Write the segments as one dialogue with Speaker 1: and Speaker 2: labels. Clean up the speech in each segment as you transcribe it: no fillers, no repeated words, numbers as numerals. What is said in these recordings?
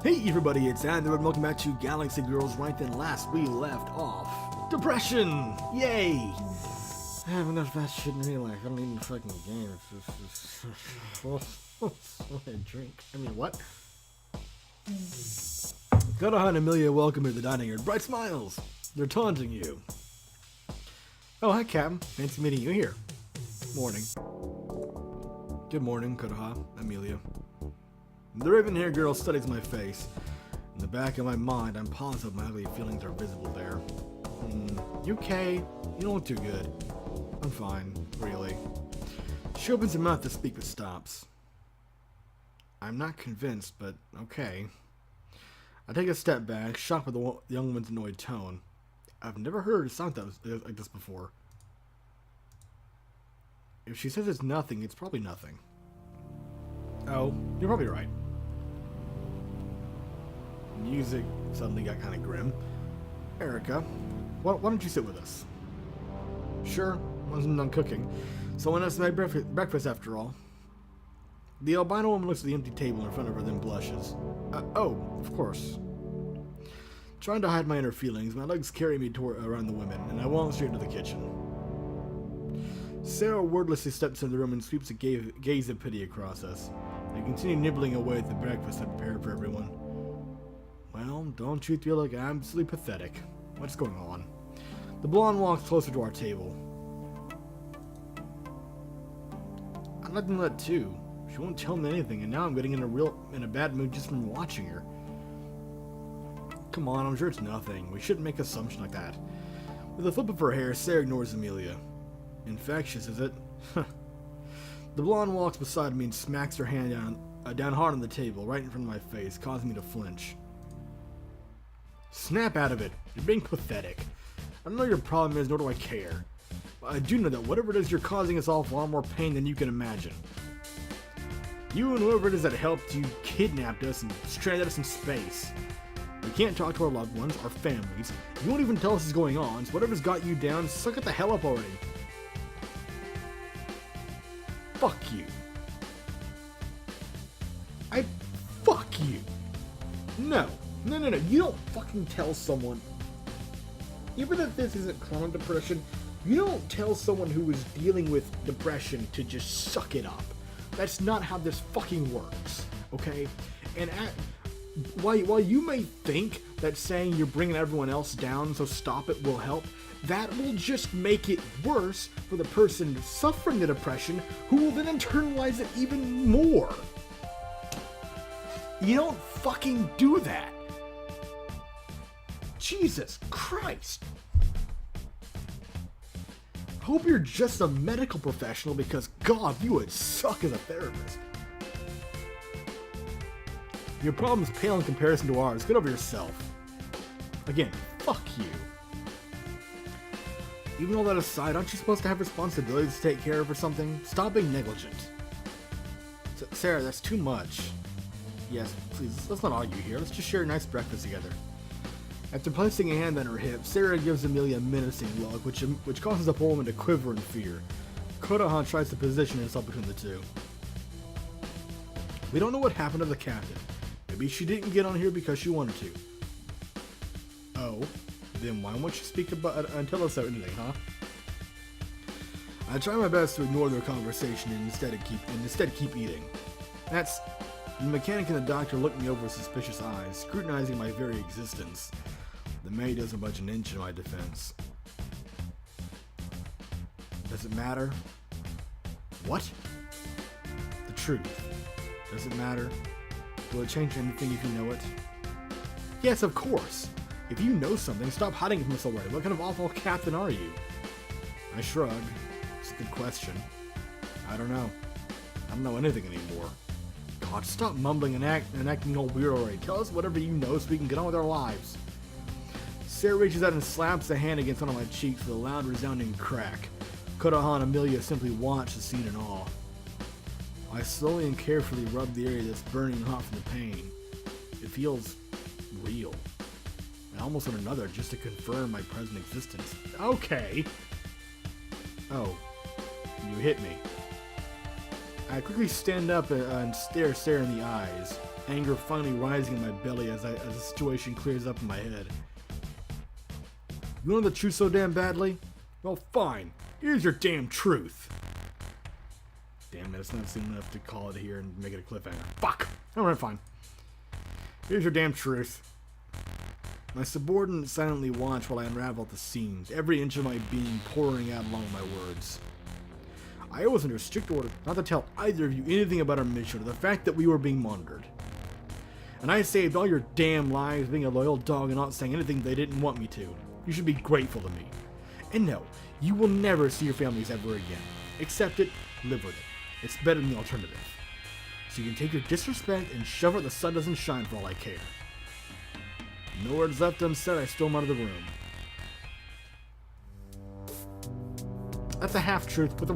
Speaker 1: Hey everybody, it's Andrew and welcome back to Galaxy Girls. Right then, last we left off, depression! Yay! I have enough of that shit in real life. I don't need a fucking game. It's just a drink. I mean, what? Konoha and Amelia welcome you to the dining room. Bright smiles! They're taunting you. Oh, hi, Captain. Fancy meeting you here. Morning. Good morning, Konoha, Amelia. The raven-haired girl studies my face. In the back of my mind, I'm positive my ugly feelings are visible there. You okay? You don't look too good. I'm fine, really. She opens her mouth to speak but stops. I'm not convinced, but okay. I take a step back, shocked by the young woman's annoyed tone. I've never heard her sound like this before. If she says it's nothing, it's probably nothing. Oh, you're probably right. Music suddenly got kind of grim. Erica, why don't you sit with us? Sure, wasn't done cooking. Someone has to make breakfast after all. The albino woman looks at the empty table in front of her, then blushes. Oh, of course. Trying to hide my inner feelings, my legs carry me around the women, and I walk straight into the kitchen. Sarah wordlessly steps into the room and sweeps a gaze of pity across us. I continue nibbling away at the breakfast I prepared for everyone. Well, don't you feel like absolutely pathetic? What's going on? The blonde walks closer to our table. I'd like to know that too. She won't tell me anything, and now I'm getting in a bad mood just from watching her. Come on, I'm sure it's nothing. We shouldn't make assumptions like that. With a flip of her hair, Sarah ignores Amelia. Infectious, is it? The blonde walks beside me and smacks her hand down hard on the table, right in front of my face, causing me to flinch. Snap out of it. You're being pathetic. I don't know what your problem is, nor do I care. But I do know that whatever it is you're causing us all a lot more pain than you can imagine. You and whoever it is that helped you kidnapped us and stranded us in space. We can't talk to our loved ones, our families. You won't even tell us what's going on, so whatever's got you down, suck it the hell up already. Fuck you. Fuck you. No. You don't fucking tell someone. Even if this isn't chronic depression, you don't tell someone who is dealing with depression to just suck it up. That's not how this fucking works, okay? And while you may think that saying you're bringing everyone else down, so stop it, will help, that will just make it worse for the person suffering the depression, who will then internalize it even more. You don't fucking do that. Jesus Christ. Hope you're just a medical professional, because God, you would suck as a therapist. Your problem's pale in comparison to ours. Get over yourself. Again, fuck you. Even all that aside, aren't you supposed to have responsibilities to take care of or something? Stop being negligent. Sarah, that's too much. Yes, please, let's not argue here. Let's just share a nice breakfast together. After placing a hand on her hip, Sarah gives Amelia a menacing look, which causes the poor woman to quiver in fear. Konoha tries to position himself between the two. We don't know what happened to the captain. Maybe she didn't get on here because she wanted to. Oh, then why won't you speak about and tell us anything, huh? I try my best to ignore their conversation and instead keep eating. The mechanic and the doctor look me over with suspicious eyes, scrutinizing my very existence. The maid doesn't budge an inch in my defense. Does it matter? What? The truth. Does it matter? Will it change anything if you know it? Yes, of course. If you know something, stop hiding it from us already. What kind of awful captain are you? I shrug. It's a good question. I don't know. I don't know anything anymore. God, stop mumbling and acting all weird already. Tell us whatever you know so we can get on with our lives. Sarah reaches out and slaps a hand against one of my cheeks with a loud, resounding crack. Konoha and Amelia simply watch the scene in awe. I slowly and carefully rub the area that's burning hot from the pain. It feels real. I almost want another just to confirm my present existence. Okay. Oh, you hit me. I quickly stand up and stare Sarah in the eyes. anger finally rising in my belly as the situation clears up in my head. You want the truth so damn badly? Well, fine. Here's your damn truth. Damn it, it's not soon enough to call it here and make it a cliffhanger. Fuck! Alright, fine. Here's your damn truth. My subordinate silently watched while I unraveled the seams, every inch of my being pouring out along my words. I was under strict order not to tell either of you anything about our mission or the fact that we were being monitored. And I saved all your damn lives being a loyal dog and not saying anything they didn't want me to. You should be grateful to me. And no, you will never see your families ever again. Accept it, live with it. It's better than the alternative. So you can take your disrespect and shove it the sun doesn't shine for all I care. No words left unsaid, I storm out of the room. That's a half-truth with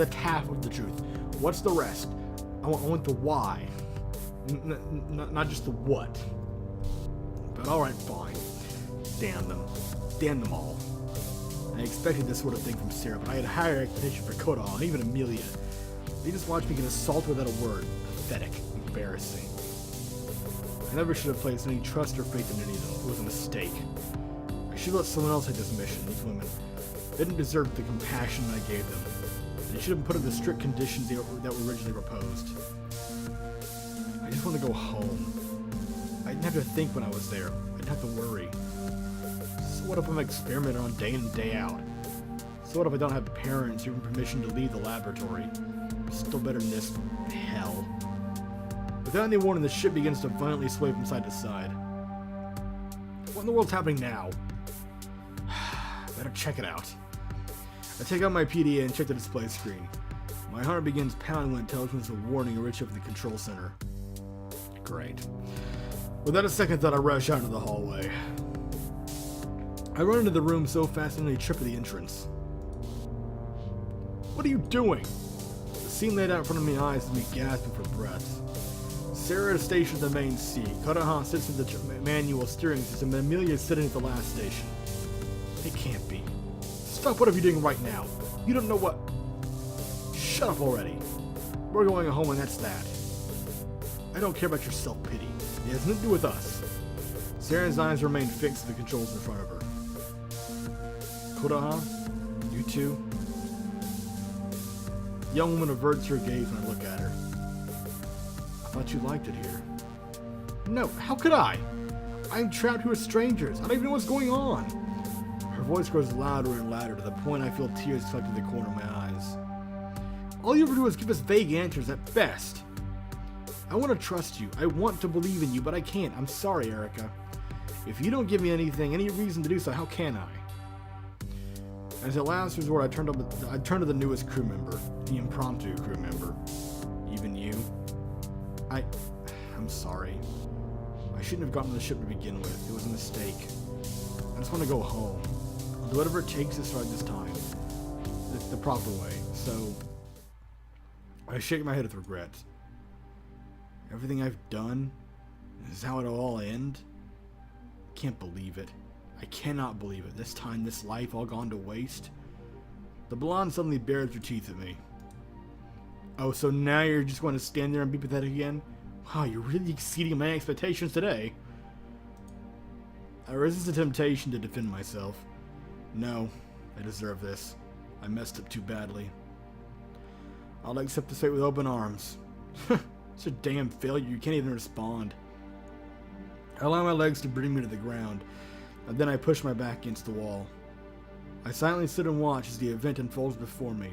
Speaker 1: a half of the truth. What's the rest? I want the why. Not just the what. But alright, fine. Damn them. Damn them all. I expected this sort of thing from Sarah, but I had a higher expectation for Koda and even Amelia. They just watched me get assaulted without a word. Pathetic. Embarrassing. I never should have placed any trust or faith in any of them. It was a mistake. I should let someone else take this mission. These women didn't deserve the compassion I gave them. They should have been put under the strict conditions that were originally proposed. I just want to go home. I didn't have to think when I was there. I didn't have to worry. So what if I'm experimenting on day in and day out? So what if I don't have parents or even permission to leave the laboratory? Still better than this hell. Without any warning, the ship begins to violently sway from side to side. What in the world's happening now? Better check it out. I take out my PDA and check the display screen. My heart begins pounding when it tells me it's a warning reach up in the control center. Great. Without a second thought, I rush out into the hallway. I run into the room so fast I nearly trip at the entrance. What are you doing? The scene laid out in front of my eyes has me gasping for breath. Sarah is stationed at the main seat. Kodaha sits in the manual steering system, and Amelia is sitting at the last station. It can't be. Stop whatever you're doing right now. You don't know what... Shut up already. We're going home and that's that. I don't care about your self-pity. It has nothing to do with us. Sarah's eyes remain fixed to the controls in front of her. Kodaha? You too? The young woman averts her gaze when I look at her. I thought you liked it here. No, how could I? I'm trapped here with strangers. I don't even know what's going on. Her voice grows louder and louder to the point I feel tears collecting the corner of my eyes. All you ever do is give us vague answers at best. I want to trust you. I want to believe in you, but I can't. I'm sorry, Erica. If you don't give me any reason to do so, how can I? As a last resort, I turned to the newest crew member, the impromptu crew member. Even you. I'm sorry. I shouldn't have gotten on the ship to begin with. It was a mistake. I just want to go home. I'll do whatever it takes to start this time. The proper way. So, I shake my head with regret. Everything I've done? Is how it'll all end? Can't believe it. I cannot believe it. This time, this life all gone to waste. The blonde suddenly bares her teeth at me. Oh, so now you're just going to stand there and be pathetic again? Wow, you're really exceeding my expectations today. I resist the temptation to defend myself. No, I deserve this. I messed up too badly. I'll accept this fate with open arms. It's a damn failure, you can't even respond. I allow my legs to bring me to the ground, and then I push my back against the wall. I silently sit and watch as the event unfolds before me,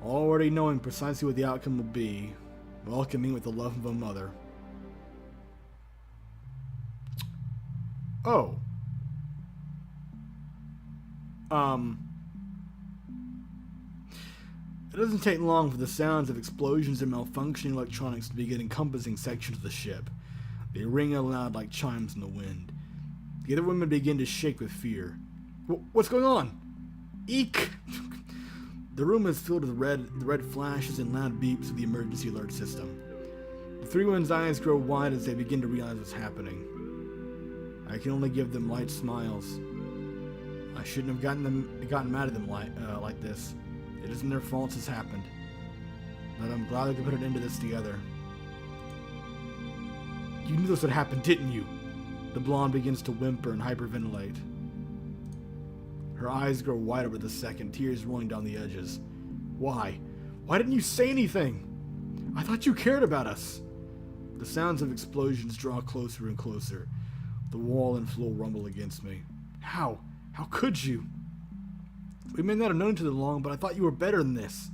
Speaker 1: already knowing precisely what the outcome will be, welcoming with the love of a mother. Oh. It doesn't take long for the sounds of explosions and malfunctioning electronics to begin encompassing sections of the ship. They ring out loud like chimes in the wind. The other women begin to shake with fear. What's going on? Eek! The room is filled with red flashes and loud beeps of the emergency alert system. The three women's eyes grow wide as they begin to realize what's happening. I can only give them light smiles. I shouldn't have gotten mad at them like this. It isn't their fault this happened. But I'm glad we could put an end to this together. You knew this would happen, didn't you? The blonde begins to whimper and hyperventilate. Her eyes grow wider with a second, tears rolling down the edges. Why? Why didn't you say anything? I thought you cared about us. The sounds of explosions draw closer and closer. The wall and floor rumble against me. How? How could you? We may not have known each other long, but I thought you were better than this.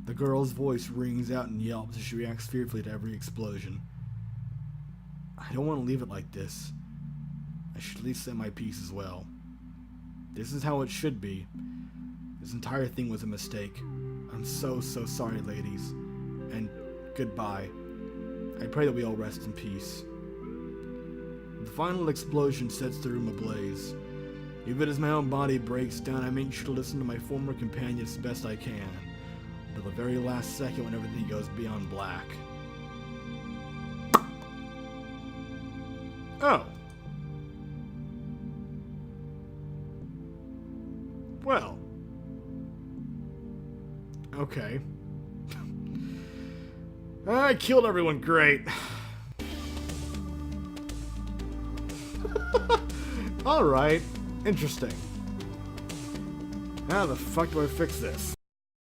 Speaker 1: The girl's voice rings out in yelps as she reacts fearfully to every explosion. I don't want to leave it like this. I should at least say my piece as well. This is how it should be. This entire thing was a mistake. I'm so sorry, ladies. And goodbye. I pray that we all rest in peace. The final explosion sets the room ablaze. Even as my own body breaks down, I make sure to listen to my former companions as best I can, until the very last second when everything goes beyond black. Oh. Well. Okay. I killed everyone, great. Alright, interesting. How the fuck do I fix this?